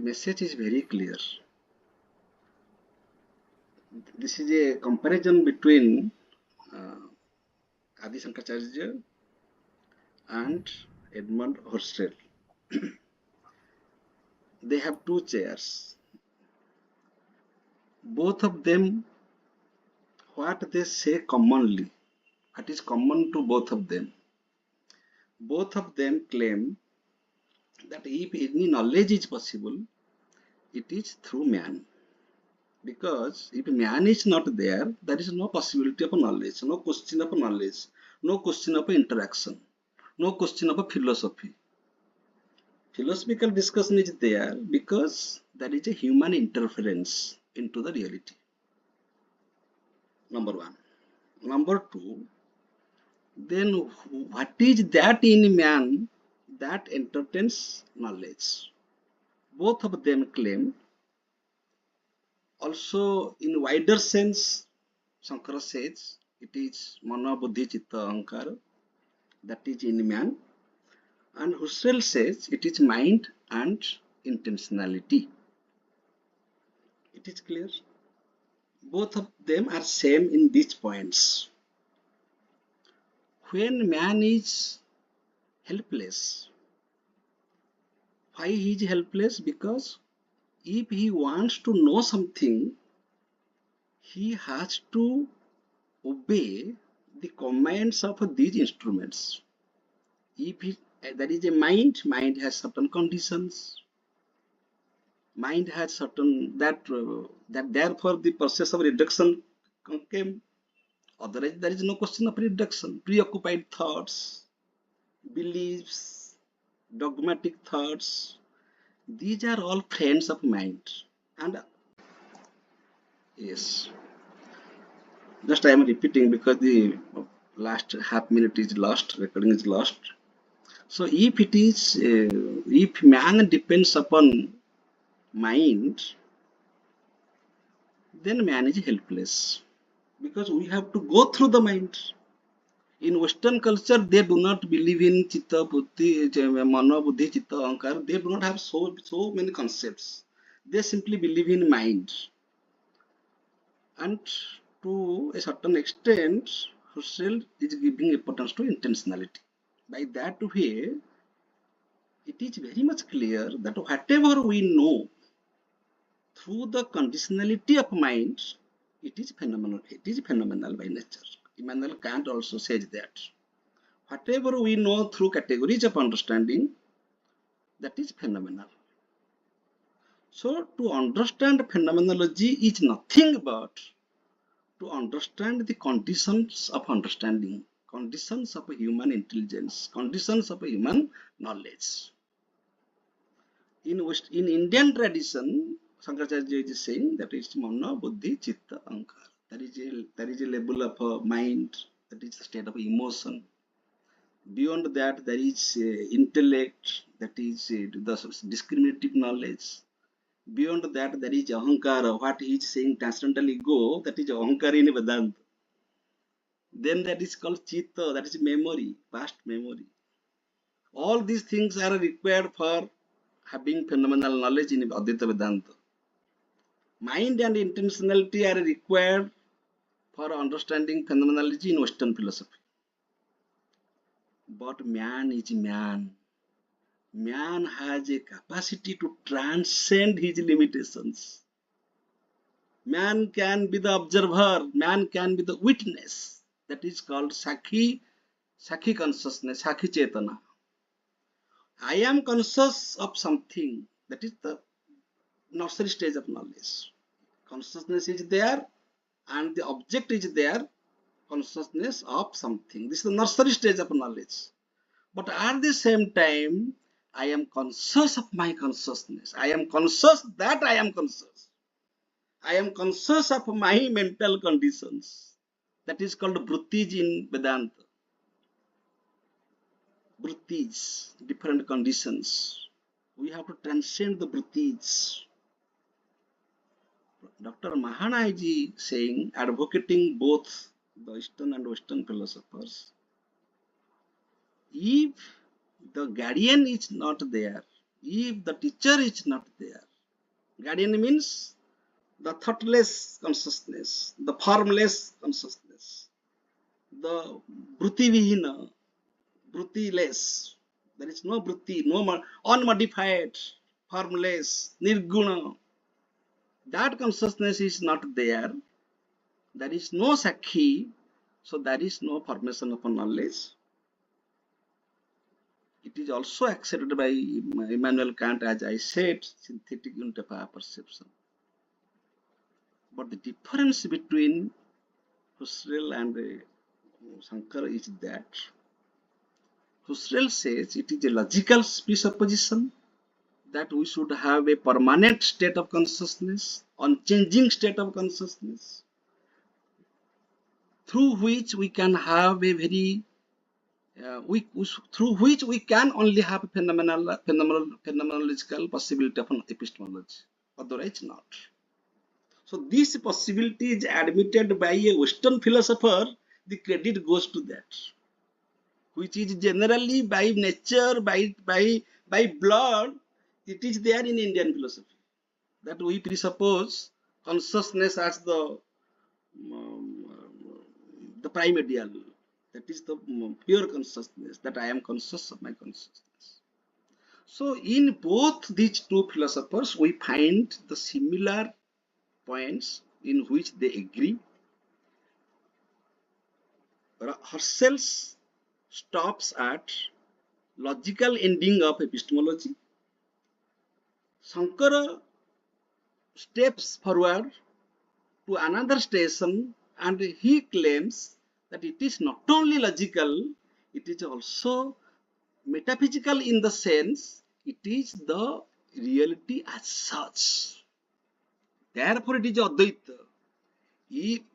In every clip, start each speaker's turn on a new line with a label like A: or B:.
A: message is very clear. This is a comparison between Adi Shankaracharya and Edmund Husserl. They have two chairs. Both of them, what they say commonly, what is common to both of them? Both of them claim that if any knowledge is possible, it is through man. Because if man is not there, there is no possibility of knowledge, no question of knowledge, no question of interaction, no question of philosophy. Philosophical discussion is there because there is a human interference into the reality. Number one. Number two, then what is that in man that entertains knowledge? Both of them claim. Also, in wider sense, Sankara says it is Mana, Buddhi, Chitta, Ahankara, that is in man. And Husserl says it is mind and intentionality. It is clear. Both of them are same in these points. When man is helpless, why he is helpless? Because if he wants to know something, he has to obey the commands of these instruments. If there is a mind has certain conditions. Mind has certain that therefore the process of reduction came. Otherwise, there is no question of reduction. Preoccupied thoughts, beliefs, dogmatic thoughts, these are all friends of mind. And yes, just I am repeating because the last half minute is lost, recording is lost. So if it is, if man depends upon mind, then man is helpless. Because we have to go through the mind. In Western culture, they do not believe in Chitta, Buddhi, Mano, Buddhi, Chitta, Ahankara. They do not have so many concepts. They simply believe in mind. And to a certain extent, Husserl is giving importance to intentionality. By that way, it is very much clear that whatever we know through the conditionality of mind, it is phenomenal. It is phenomenal by nature. Immanuel Kant also says that. Whatever we know through categories of understanding, that is phenomenal. So, to understand phenomenology is nothing but to understand the conditions of understanding, conditions of human intelligence, conditions of human knowledge. In Indian tradition, Shankaracharya is saying that it's Mana, Buddhi, Chitta, Ahankara. There is a level of mind, that is a state of emotion. Beyond that, there is intellect, that is the discriminative knowledge. Beyond that, there is Ahankara, what he is saying transcendental ego, that is Ahankara in Vedanta. Then that is called Chitta, that is memory, past memory. All these things are required for having phenomenal knowledge in Advaita Vedanta. Mind and intentionality are required for understanding phenomenology in Western philosophy. But man is man. Man has a capacity to transcend his limitations. Man can be the observer, man can be the witness. That is called Sakhi consciousness, Sakhi Chetana. I am conscious of something. That is the nursery stage of knowledge. Consciousness is there and the object is there, consciousness of something. This is the nursery stage of knowledge. But at the same time, I am conscious of my consciousness. I am conscious that I am conscious. I am conscious of my mental conditions. That is called vrittis in Vedanta. Vrittis, different conditions. We have to transcend the vrittis. Dr. Mahana is saying, advocating both the Eastern and Western philosophers. If the guardian is not there, if the teacher is not there, Guardian means the thoughtless consciousness, the formless consciousness, the Brutivihina, Brutiless. There is no Bruti, no unmodified, formless, Nirguna. That consciousness is not there. There is no Sakhi, so there is no formation of knowledge. It is also accepted by Immanuel Kant, as I said, synthetic unit of perception. But the difference between Husserl and Sankara is that Husserl says it is a logical presupposition that we should have a permanent state of consciousness, unchanging state of consciousness, through which we can have a very through which we can only have phenomenological possibility of an epistemology, otherwise not. So this possibility is admitted by a Western philosopher. The credit goes to that, which is generally by nature, by blood, it is there in Indian philosophy. That we presuppose consciousness as the primordial. That is the pure consciousness, that I am conscious of my consciousness. So in both these two philosophers, we find the similar points in which they agree. Husserl stops at logical ending of epistemology. Sankara steps forward to another station, and he claims that it is not only logical, it is also metaphysical, in the sense it is the reality as such. Therefore it is Advaita.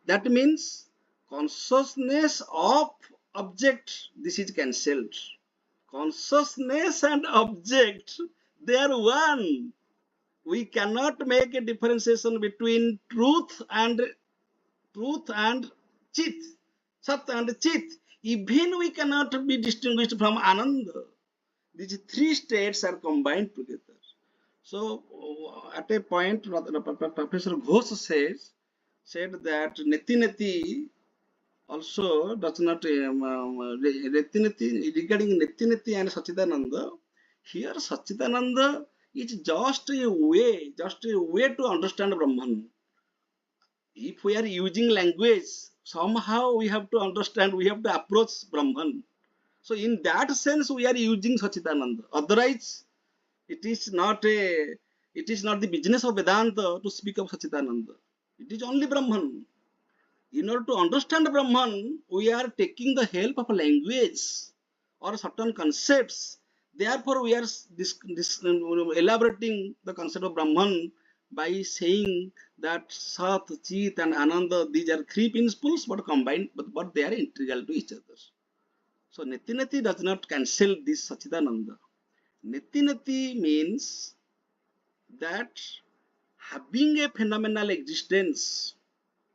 A: That means consciousness of object, this is cancelled. Consciousness and object, they are one. We cannot make a differentiation between truth and chit, sat and chit. Even we cannot be distinguished from Ananda. These three states are combined together. So at a point, Professor Ghosh said that Neti also does not regarding Neti and Sachidananda. Here Sachidananda is just a way to understand Brahman. If we are using language, somehow we have to understand, we have to approach Brahman. So in that sense, we are using Sachidananda. Otherwise, it is not the business of Vedanta to speak of Sachidananda. It is only Brahman. In order to understand Brahman, we are taking the help of language or certain concepts. Therefore, we are elaborating the concept of Brahman by saying that Sat, Chit and Ananda, these are three principles but combined, but they are integral to each other. So Neti does not cancel this Sachidananda. Neti means that having a phenomenal existence,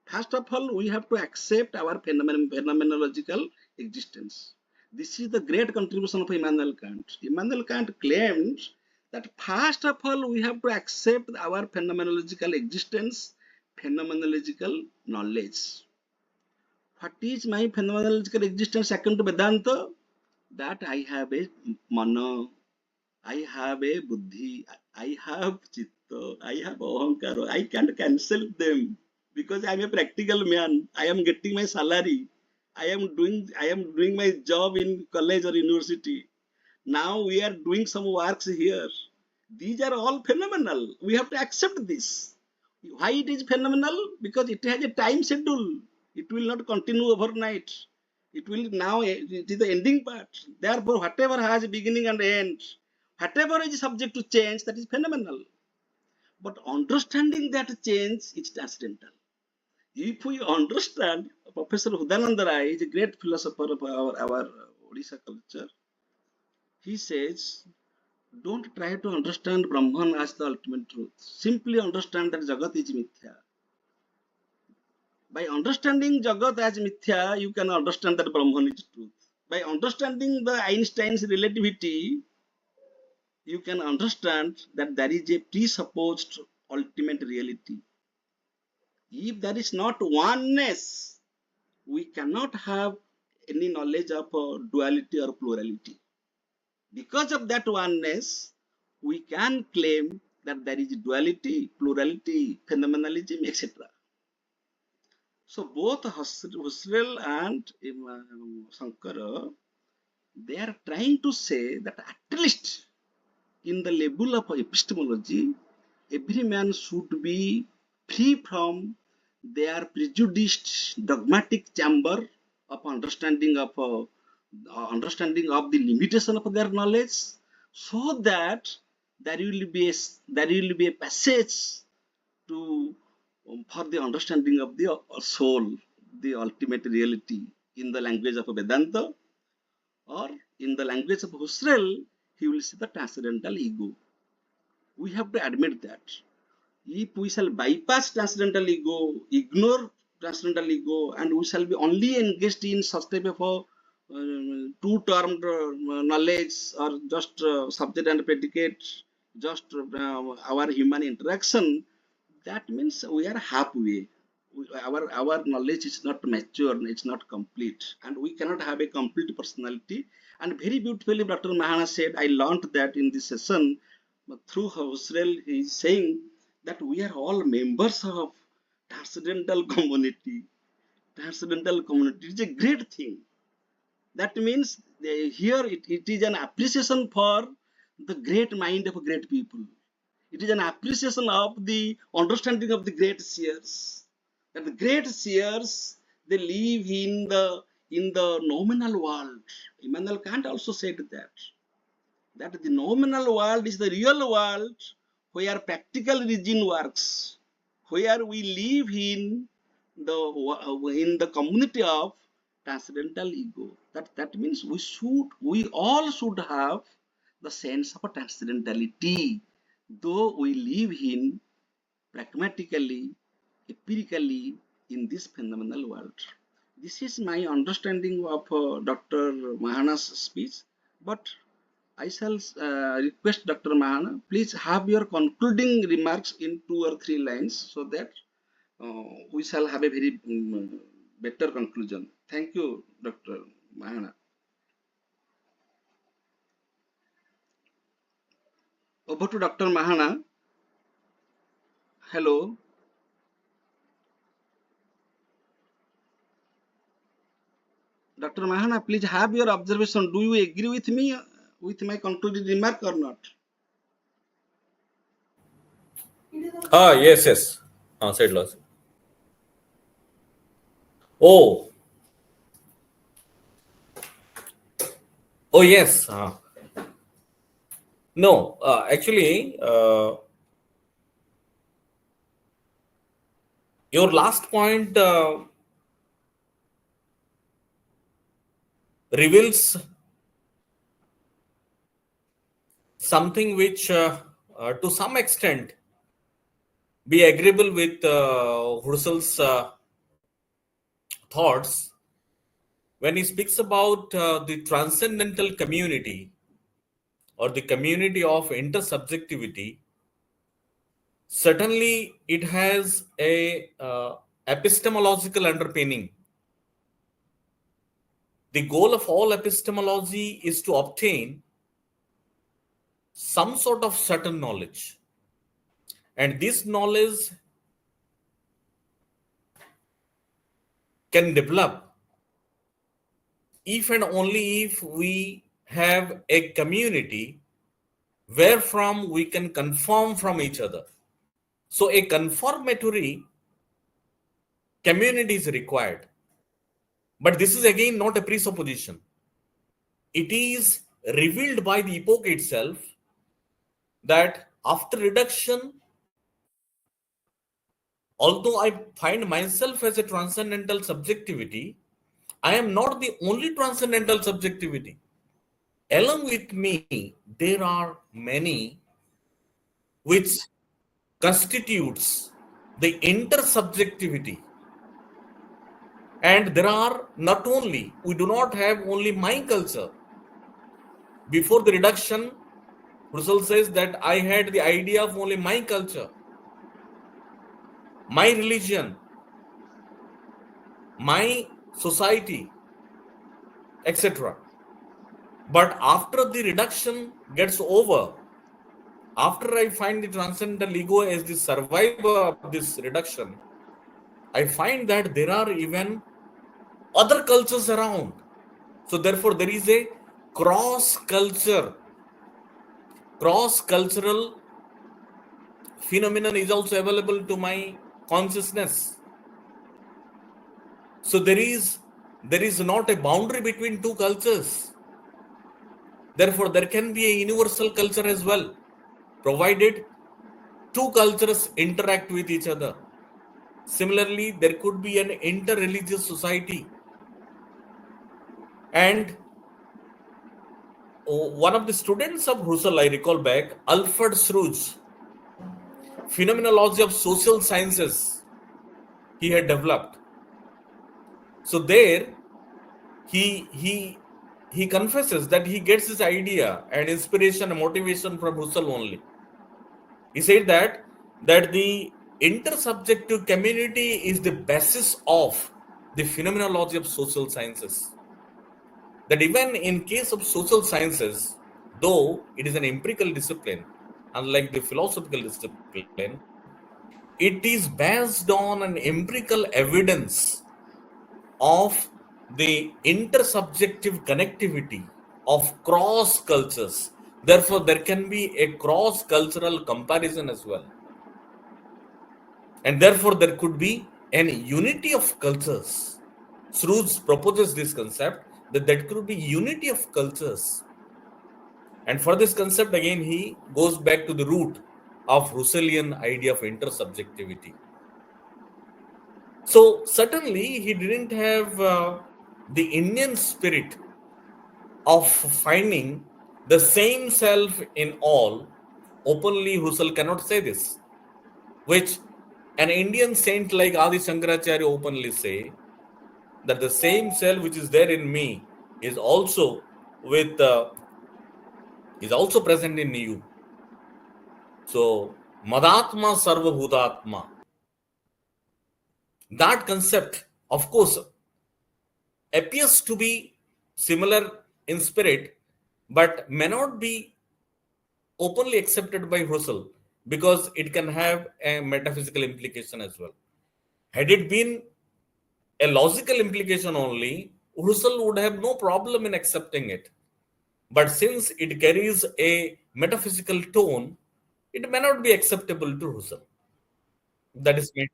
A: first of all, we have to accept our phenomenological existence. This is the great contribution of Immanuel Kant. Immanuel Kant claims that first of all, we have to accept our phenomenological existence, phenomenological knowledge. What is my phenomenological existence according to Vedanta? That I have a mana, I have a buddhi, I have chitta, I have ahankara. I can't cancel them because I am a practical man. I am getting my salary. I am doing my job in college or university. Now we are doing some works here. These are all phenomenal. We have to accept this. Why it is phenomenal? Because it has a time schedule. It will not continue overnight. It will now, it is the ending part. Therefore, whatever has a beginning and end, whatever is subject to change, that is phenomenal. But understanding that change is transcendental. If we understand, Professor Hudananda Rai is a great philosopher of our Odisha culture. He says, don't try to understand Brahman as the ultimate truth. Simply understand that Jagat is Mithya. By understanding Jagat as Mithya, you can understand that Brahman is truth. By understanding the Einstein's relativity, you can understand that there is a presupposed ultimate reality. If there is not oneness, we cannot have any knowledge of duality or plurality. Because of that oneness, we can claim that there is duality, plurality, phenomenalism, etc. So both Husserl and Sankara, they are trying to say that at least in the level of epistemology, every man should be free from their prejudiced dogmatic chamber of understanding of the limitation of their knowledge, so that there will be a passage to for the understanding of the soul, the ultimate reality, in the language of Vedanta, or in the language of Husserl, he will see the transcendental ego. We have to admit that. If we shall bypass transcendental ego, ignore transcendental ego, and we shall be only engaged in such type of two-termed knowledge, or just subject and predicate, just our human interaction, that means we are halfway. Our knowledge is not mature, it's not complete, and we cannot have a complete personality. And very beautifully, Dr. Mahana said, I learned that in this session through Husserl, he is saying that we are all members of transcendental community. Transcendental community is a great thing. That means here it is an appreciation for the great mind of great people. It is an appreciation of the understanding of the great seers. That the great seers, they live in the nominal world. Immanuel Kant also said that the nominal world is the real world where practical reason works, where we live in the community of transcendental ego. That means we all should have the sense of a transcendentality, though we live in pragmatically, empirically in this phenomenal world. This is my understanding of Dr. Mahana's speech, but I shall request Dr. Mahana, please have your concluding remarks in 2 or 3 lines, so that we shall have a very better conclusion. Thank you, Dr. Mahana. Over to Dr. Mahana. Hello. Dr. Mahana, please have your observation. Do you agree with me with my concluding remark or not?
B: Yes, yes. Said Loss. Oh, yes. No, actually, your last point reveals something which, to some extent, be agreeable with Husserl's thoughts when he speaks about the transcendental community or the community of intersubjectivity. Certainly, it has a epistemological underpinning. The goal of all epistemology is to obtain some sort of certain knowledge. And this knowledge can develop if and only if we have a community wherefrom we can conform from each other. So a conformatory community is required. But this is again not a presupposition. It is revealed by the epoch itself that after reduction, although I find myself as a transcendental subjectivity, I am not the only transcendental subjectivity. Along with me, there are many which constitutes the intersubjectivity. And there are not only, we do not have only my culture. Before the reduction, Husserl says that I had the idea of only my culture. my religion, my society, etc. But after the reduction gets over, after I find the transcendental ego as the survivor of this reduction, I find that there are even other cultures around. So therefore, there is a cross-cultural phenomenon is also available to my consciousness. So there is not a boundary between two cultures. Therefore, there can be a universal culture as well, provided two cultures interact with each other. Similarly, there could be an inter-religious society. And one of the students of Husserl, I recall back, Alfred Srouge, Phenomenology of Social Sciences, he had developed. So there, he confesses that he gets his idea and inspiration and motivation from Husserl only. He said that the intersubjective community is the basis of the phenomenology of social sciences. That even in case of social sciences, though it is an empirical discipline, unlike the philosophical discipline, it is based on an empirical evidence of the intersubjective connectivity of cross cultures. Therefore, there can be a cross cultural comparison as well. And therefore, there could be an unity of cultures. Srouge proposes this concept that there could be unity of cultures. And for this concept, again, he goes back to the root of Husserlian idea of intersubjectivity. So certainly, he didn't have the Indian spirit of finding the same self in all. Openly, Husserl cannot say this, which an Indian saint like Adi Shankaracharya openly say, that the same self which is there in me is also is also present in you. So, Madatma Sarva Bhutatma. That concept, of course, appears to be similar in spirit, but may not be openly accepted by Husserl because it can have a metaphysical implication as well. Had it been a logical implication only, Husserl would have no problem in accepting it. But since it carries a metaphysical tone, it may not be acceptable to Husserl. That is made.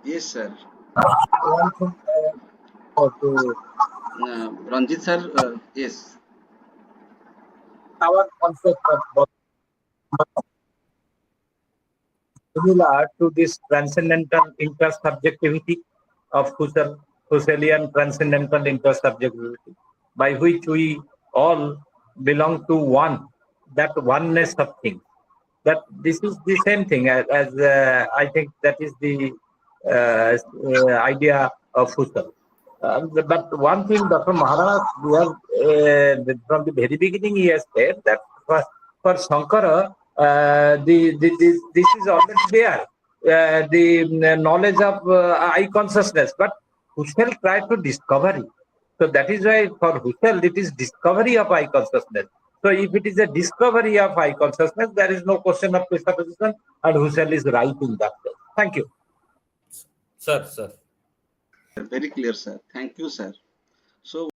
A: Yes, sir.
C: One thing to
A: Ranjit sir, yes.
C: our concept of both similar to this transcendental intersubjectivity of Husserlian transcendental intersubjectivity, by which we all belong to one, that oneness of things. That this is the same thing as I think that is the idea of Husserl. But one thing, Dr. Maharaj, we have, from the very beginning, he has said that for Sankara, this is already there, the knowledge of I consciousness. But Husserl tried to discover it. So that is why for Husserl, it is discovery of I consciousness. So if it is a discovery of I consciousness, there is no question of presupposition, and Husserl is right in that way. Thank you.
B: Sir.
A: Very clear, sir. Thank you, sir. So